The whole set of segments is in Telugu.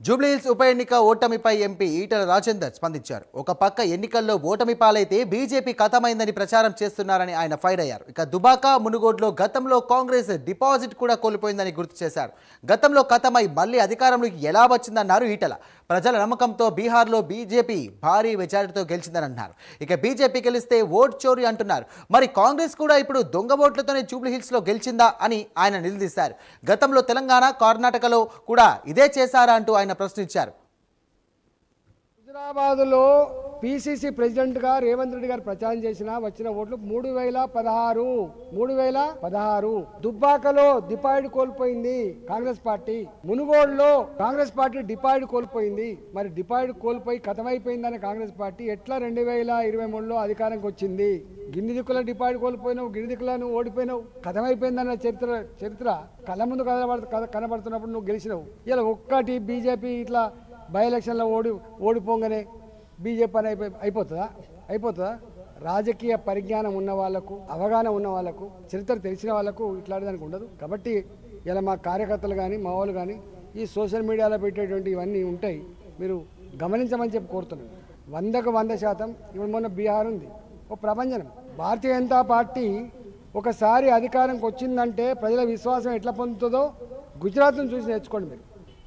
జూబ్లీహిల్స్ ఉప ఎన్నిక ఓటమిపై ఎంపీ ఈటల రాజేందర్ స్పందించారు. ఒక పక్క ఎన్నికల్లో ఓటమి పాలైతే బీజేపీ ఖతమైందని ప్రచారం చేస్తున్నారని ఆయన ఫైర్ అయ్యారు. ఇక దుబాక మునుగోడ్లో గతంలో కాంగ్రెస్ డిపాజిట్ కూడా కోల్పోయిందని గుర్తు చేశారు. గతంలో ఖతమై మళ్లీ అధికారంలోకి ఎలా వచ్చిందన్నారు ఈటల. ప్రజల నమ్మకంతో బీహార్లో బీజేపీ భారీ మెజారిటీతో గెలిచిందని అన్నారు. ఇక బీజేపీ గెలిస్తే ఓట్ చోరీ అంటున్నారు. మరి కాంగ్రెస్ కూడా ఇప్పుడు దొంగ ఓట్లతోనే జూబ్లీహిల్స్లో గెలిచిందా అని ఆయన నిలదీశారు. గతంలో తెలంగాణ, కర్ణాటకలో కూడా ఇదే చేశారా అంటూ ఆయన ప్రశ్నించారు. హైదరాబాదులో పిసిసి ప్రెసిడెంట్ గా రేవంత్ రెడ్డి గారు ప్రచారం చేసిన వచ్చిన ఓట్లు 3016. దుబ్బాకలో డిపాయిడ్ కోల్పోయింది కాంగ్రెస్ పార్టీ. మునుగోడులో కాంగ్రెస్ పార్టీ డిపాయిడ్ కోల్పోయింది. మరి డిపాయిడ్ కోల్పోయి ఖతమైపోయిందని కాంగ్రెస్ పార్టీ ఎట్లా 2023లో అధికారంకి వచ్చింది? గిన్ని దిక్కుల డిపాయిడ్ కోల్పోయినావు, గిన్ని దిక్కులను ఓడిపోయినావు, ఖతమైపోయిందన్న చరిత్ర కళ్ళ ముందు కనబడుతున్నప్పుడు నువ్వు గెలిచినావు. ఇలా ఒక్కటి బీజేపీ ఇట్లా బై ఎలక్షన్లో ఓడిపోగానే బీజేపీ అని అయిపోతుందా? రాజకీయ పరిజ్ఞానం ఉన్న వాళ్లకు, అవగాహన ఉన్న వాళ్లకు, చరిత్ర తెలిసిన వాళ్లకు ఇట్లాంటిదానికి ఉండదు. కాబట్టి ఇలా మా కార్యకర్తలు కానీ మా వాళ్ళు కానీ ఈ సోషల్ మీడియాలో పెట్టేటువంటి ఇవన్నీ ఉంటాయి, మీరు గమనించమని చెప్పి కోరుతున్నాను. 100% ఇప్పుడు మొన్న బీహార్ ఉంది, ఒక ప్రభంజనం. భారతీయ జనతా పార్టీ ఒకసారి అధికారంకి వచ్చిందంటే ప్రజల విశ్వాసం ఎట్లా పొందుతుందో గుజరాత్ను చూసి నేర్చుకోండి. మీరు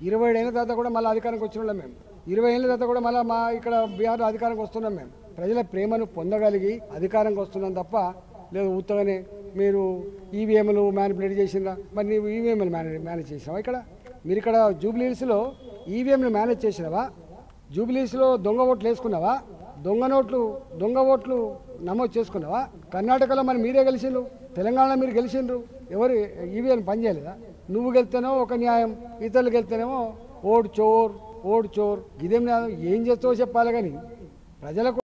20 ఏళ్ళ తర్వాత కూడా మళ్ళీ అధికారానికి వచ్చినాం మేము. 20 ఏళ్ళ తర్వాత కూడా మళ్ళీ మా ఇక్కడ బీహార్లో అధికారానికి వస్తున్నాం మేము. ప్రజల ప్రేమను పొందగలిగి అధికారంకి వస్తున్నాం తప్ప లేదు ఉత్తగానే మీరు ఈవీఎంలు మ్యానిపులేట్ చేసినా. మరి నీవు ఈవీఎంలు మేనేజ్ చేసినావా? మీరు ఇక్కడ జూబ్లీహిల్స్లో ఈవీఎంలు మేనేజ్ చేసినావా? జూబ్లీహిల్స్లో దొంగ ఓట్లు వేసుకున్నావా? దొంగ ఓట్లు నమోదు చేసుకున్నావా? కర్ణాటకలో మరి మీరే గెలిచిండ్రు, తెలంగాణలో మీరు గెలిచిండ్రు. ఎవరు ఈవీఎం పనిచేయలేదా? నువ్వు గెలితేనేమో ఒక న్యాయం, ఇతరులు గెలితేనేమో ఓడ్ చోర్. ఇదేం ఏం చేస్తావో చెప్పాలి కానీ ప్రజలకు